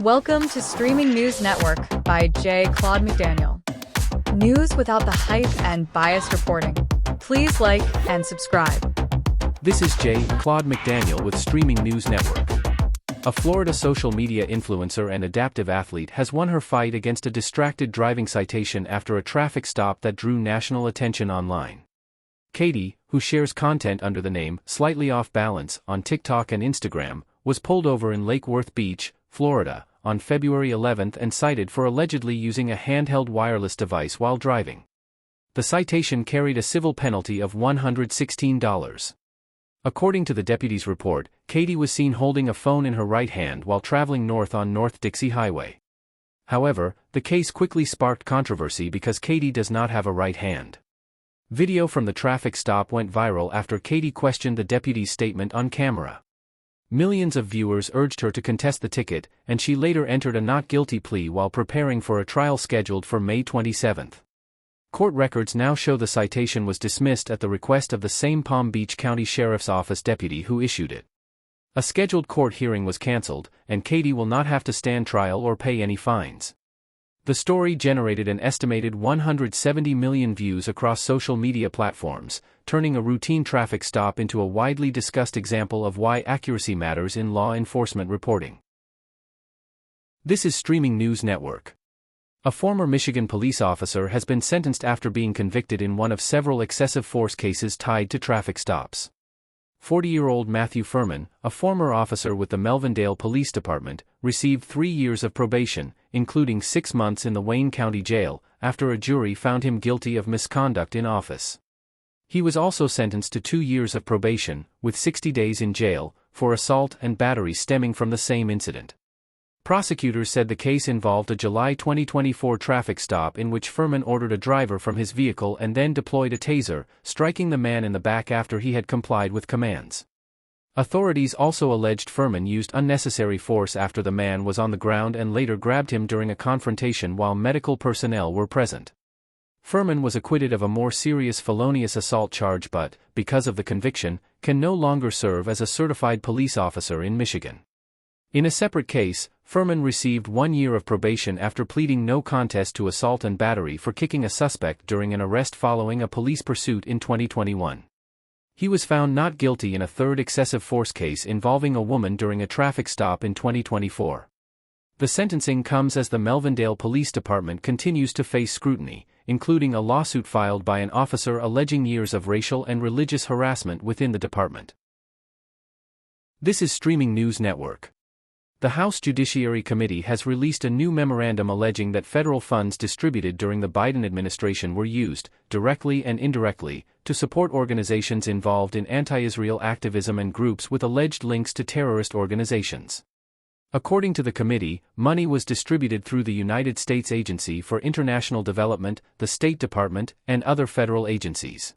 Welcome to Streaming News Network by Claude McDaniel. News without the hype and biased reporting. Please like and subscribe. This is Claude McDaniel with Streaming News Network. A Florida social media influencer and adaptive athlete has won her fight against a distracted driving citation after a traffic stop that drew national attention online. Katie, who shares content under the name Slightly Off Balance on TikTok and Instagram, was pulled over in Lake Worth Beach, Florida, on February 11 and cited for allegedly using a handheld wireless device while driving. The citation carried a civil penalty of $116. According to the deputy's report, Katie was seen holding a phone in her right hand while traveling north on North Dixie Highway. However, the case quickly sparked controversy because Katie does not have a right hand. Video from the traffic stop went viral after Katie questioned the deputy's statement on camera. Millions of viewers urged her to contest the ticket, and she later entered a not guilty plea while preparing for a trial scheduled for May 27. Court records now show the citation was dismissed at the request of the same Palm Beach County Sheriff's Office deputy who issued it. A scheduled court hearing was canceled, and Katie will not have to stand trial or pay any fines. The story generated an estimated 170 million views across social media platforms, turning a routine traffic stop into a widely discussed example of why accuracy matters in law enforcement reporting. This is Streaming News Network. A former Michigan police officer has been sentenced after being convicted in one of several excessive force cases tied to traffic stops. 40-year-old Matthew Furman, a former officer with the Melvindale Police Department, received 3 years of probation, including 6 months in the Wayne County Jail, after a jury found him guilty of misconduct in office. He was also sentenced to 2 years of probation, with 60 days in jail, for assault and battery stemming from the same incident. Prosecutors said the case involved a July 2024 traffic stop in which Furman ordered a driver from his vehicle and then deployed a taser, striking the man in the back after he had complied with commands. Authorities also alleged Furman used unnecessary force after the man was on the ground and later grabbed him during a confrontation while medical personnel were present. Furman was acquitted of a more serious felonious assault charge but, because of the conviction, can no longer serve as a certified police officer in Michigan. In a separate case, Furman received 1 year of probation after pleading no contest to assault and battery for kicking a suspect during an arrest following a police pursuit in 2021. He was found not guilty in a third excessive force case involving a woman during a traffic stop in 2024. The sentencing comes as the Melvindale Police Department continues to face scrutiny, including a lawsuit filed by an officer alleging years of racial and religious harassment within the department. This is Streaming News Network. The House Judiciary Committee has released a new memorandum alleging that federal funds distributed during the Biden administration were used, directly and indirectly, to support organizations involved in anti-Israel activism and groups with alleged links to terrorist organizations. According to the committee, money was distributed through the United States Agency for International Development, the State Department, and other federal agencies.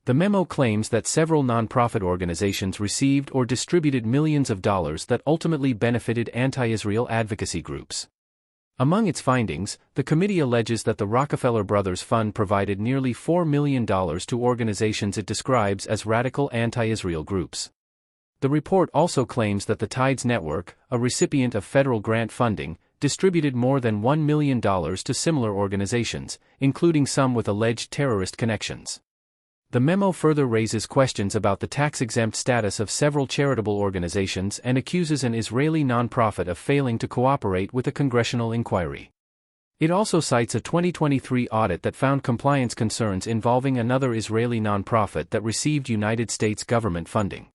The memo claims that several nonprofit organizations received or distributed millions of dollars that ultimately benefited anti-Israel advocacy groups. Among its findings, the committee alleges that the Rockefeller Brothers Fund provided nearly $4 million to organizations it describes as radical anti-Israel groups. The report also claims that the Tides Network, a recipient of federal grant funding, distributed more than $1 million to similar organizations, including some with alleged terrorist connections. The memo further raises questions about the tax-exempt status of several charitable organizations and accuses an Israeli nonprofit of failing to cooperate with a congressional inquiry. It also cites a 2023 audit that found compliance concerns involving another Israeli nonprofit that received United States government funding.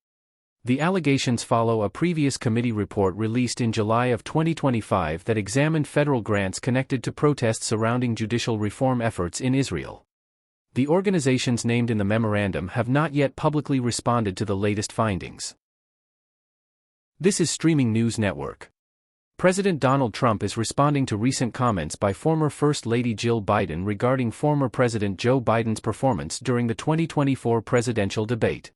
The allegations follow a previous committee report released in July of 2025 that examined federal grants connected to protests surrounding judicial reform efforts in Israel. The organizations named in the memorandum have not yet publicly responded to the latest findings. This is Streaming News Network. President Donald Trump is responding to recent comments by former First Lady Jill Biden regarding former President Joe Biden's performance during the 2024 presidential debate.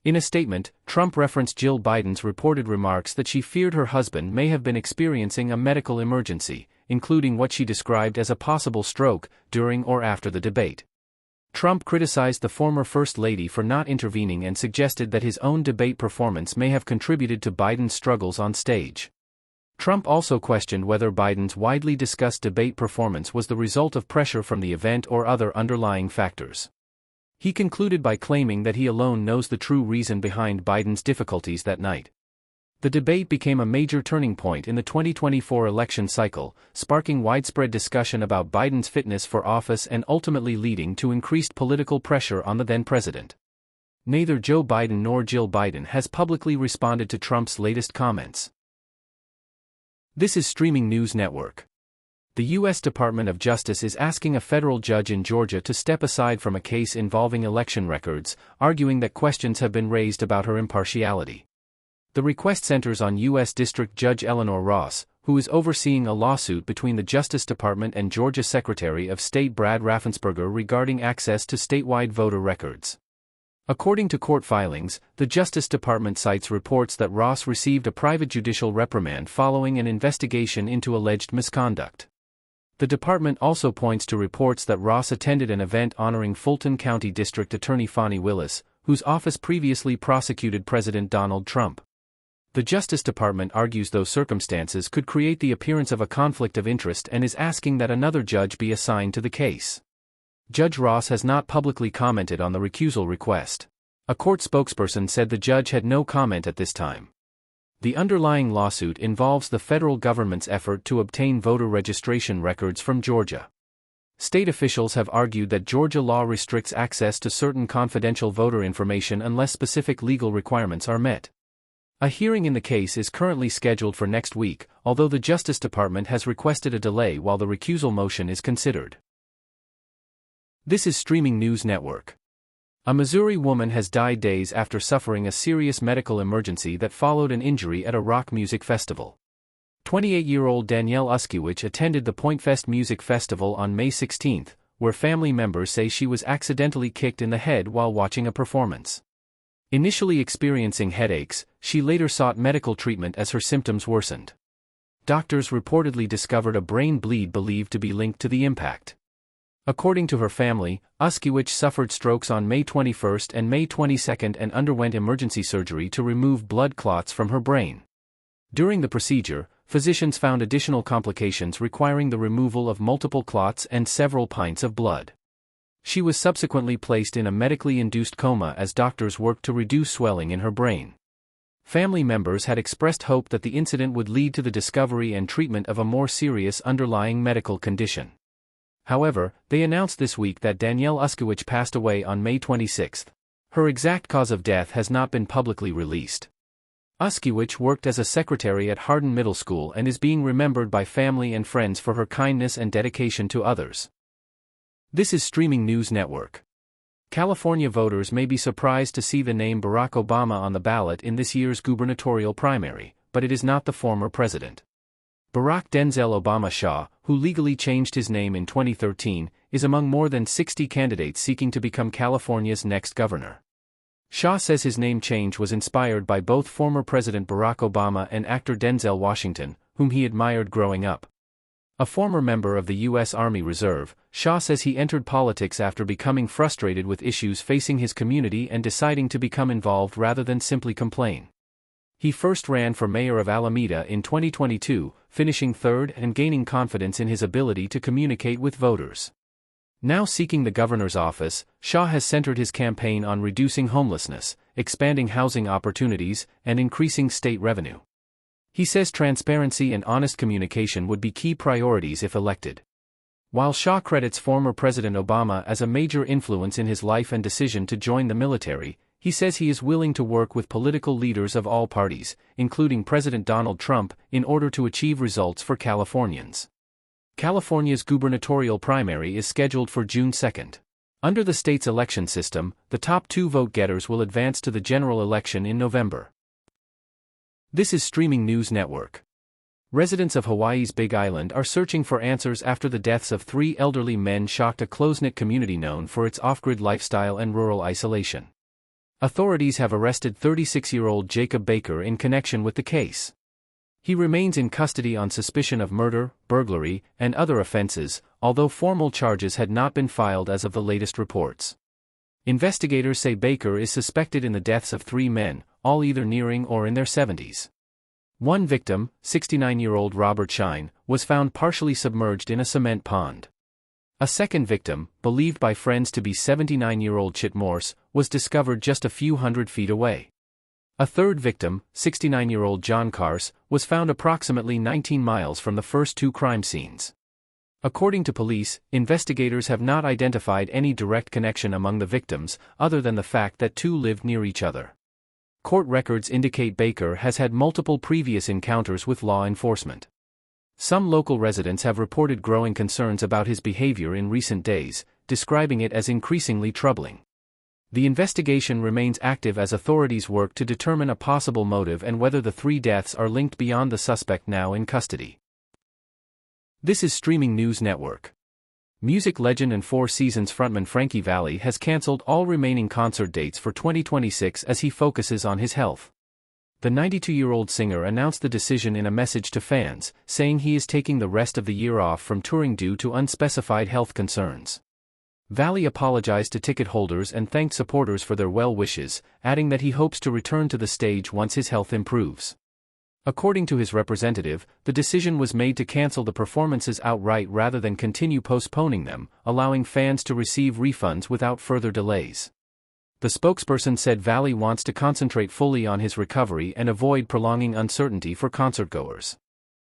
In a statement, Trump referenced Jill Biden's reported remarks that she feared her husband may have been experiencing a medical emergency, including what she described as a possible stroke, during or after the debate. Trump criticized the former First Lady for not intervening and suggested that his own debate performance may have contributed to Biden's struggles on stage. Trump also questioned whether Biden's widely discussed debate performance was the result of pressure from the event or other underlying factors. He concluded by claiming that he alone knows the true reason behind Biden's difficulties that night. The debate became a major turning point in the 2024 election cycle, sparking widespread discussion about Biden's fitness for office and ultimately leading to increased political pressure on the then-president. Neither Joe Biden nor Jill Biden has publicly responded to Trump's latest comments. This is Streaming News Network. The U.S. Department of Justice is asking a federal judge in Georgia to step aside from a case involving election records, arguing that questions have been raised about her impartiality. The request centers on U.S. District Judge Eleanor Ross, who is overseeing a lawsuit between the Justice Department and Georgia Secretary of State Brad Raffensperger regarding access to statewide voter records. According to court filings, the Justice Department cites reports that Ross received a private judicial reprimand following an investigation into alleged misconduct. The department also points to reports that Ross attended an event honoring Fulton County District Attorney Fani Willis, whose office previously prosecuted President Donald Trump. The Justice Department argues those circumstances could create the appearance of a conflict of interest and is asking that another judge be assigned to the case. Judge Ross has not publicly commented on the recusal request. A court spokesperson said the judge had no comment at this time. The underlying lawsuit involves the federal government's effort to obtain voter registration records from Georgia. State officials have argued that Georgia law restricts access to certain confidential voter information unless specific legal requirements are met. A hearing in the case is currently scheduled for next week, although the Justice Department has requested a delay while the recusal motion is considered. This is Streaming News Network. A Missouri woman has died days after suffering a serious medical emergency that followed an injury at a rock music festival. 28-year-old Danielle Uskiewicz attended the PointFest Music Festival on May 16, where family members say she was accidentally kicked in the head while watching a performance. Initially experiencing headaches, she later sought medical treatment as her symptoms worsened. Doctors reportedly discovered a brain bleed believed to be linked to the impact. According to her family, Uskiewicz suffered strokes on May 21 and May 22 and underwent emergency surgery to remove blood clots from her brain. During the procedure, physicians found additional complications requiring the removal of multiple clots and several pints of blood. She was subsequently placed in a medically induced coma as doctors worked to reduce swelling in her brain. Family members had expressed hope that the incident would lead to the discovery and treatment of a more serious underlying medical condition. However, they announced this week that Danielle Uskiewicz passed away on May 26. Her exact cause of death has not been publicly released. Uskiewicz worked as a secretary at Hardin Middle School and is being remembered by family and friends for her kindness and dedication to others. This is Streaming News Network. California voters may be surprised to see the name Barack Obama on the ballot in this year's gubernatorial primary, but it is not the former president. Barack Denzel Obama Shaw, who legally changed his name in 2013, is among more than 60 candidates seeking to become California's next governor. Shaw says his name change was inspired by both former President Barack Obama and actor Denzel Washington, whom he admired growing up. A former member of the U.S. Army Reserve, Shaw says he entered politics after becoming frustrated with issues facing his community and deciding to become involved rather than simply complain. He first ran for mayor of Alameda in 2022, finishing third and gaining confidence in his ability to communicate with voters. Now seeking the governor's office, Shaw has centered his campaign on reducing homelessness, expanding housing opportunities, and increasing state revenue. He says transparency and honest communication would be key priorities if elected. While Shaw credits former President Obama as a major influence in his life and decision to join the military, he says he is willing to work with political leaders of all parties, including President Donald Trump, in order to achieve results for Californians. California's gubernatorial primary is scheduled for June 2. Under the state's election system, the top two vote-getters will advance to the general election in November. This is Streaming News Network. Residents of Hawaii's Big Island are searching for answers after the deaths of three elderly men shocked a close-knit community known for its off-grid lifestyle and rural isolation. Authorities have arrested 36-year-old Jacob Baker in connection with the case. He remains in custody on suspicion of murder, burglary, and other offenses, although formal charges had not been filed as of the latest reports. Investigators say Baker is suspected in the deaths of three men, all either nearing or in their 70s. One victim, 69-year-old Robert Shine, was found partially submerged in a cement pond. A second victim, believed by friends to be 79-year-old Chit Morse, was discovered just a few hundred feet away. A third victim, 69-year-old John Cars, was found approximately 19 miles from the first two crime scenes. According to police, investigators have not identified any direct connection among the victims, other than the fact that two lived near each other. Court records indicate Baker has had multiple previous encounters with law enforcement. Some local residents have reported growing concerns about his behavior in recent days, describing it as increasingly troubling. The investigation remains active as authorities work to determine a possible motive and whether the three deaths are linked beyond the suspect now in custody. This is Streaming News Network. Music legend and Four Seasons frontman Frankie Valli has cancelled all remaining concert dates for 2026 as he focuses on his health. The 92-year-old singer announced the decision in a message to fans, saying he is taking the rest of the year off from touring due to unspecified health concerns. Valli apologized to ticket holders and thanked supporters for their well wishes, adding that he hopes to return to the stage once his health improves. According to his representative, the decision was made to cancel the performances outright rather than continue postponing them, allowing fans to receive refunds without further delays. The spokesperson said Valli wants to concentrate fully on his recovery and avoid prolonging uncertainty for concertgoers.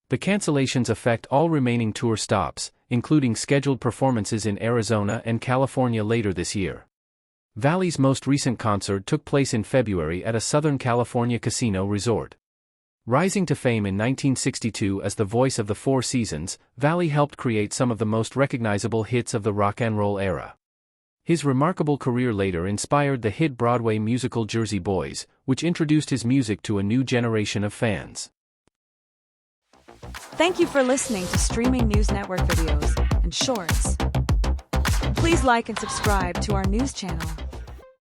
The cancellations affect all remaining tour stops, including scheduled performances in Arizona and California later this year. Valli's most recent concert took place in February at a Southern California casino resort. Rising to fame in 1962 as the voice of the Four Seasons, Valli helped create some of the most recognizable hits of the rock and roll era. His remarkable career later inspired the hit Broadway musical Jersey Boys, which introduced his music to a new generation of fans. Thank you for listening to Streaming News Network videos and shorts. Please like and subscribe to our news channel.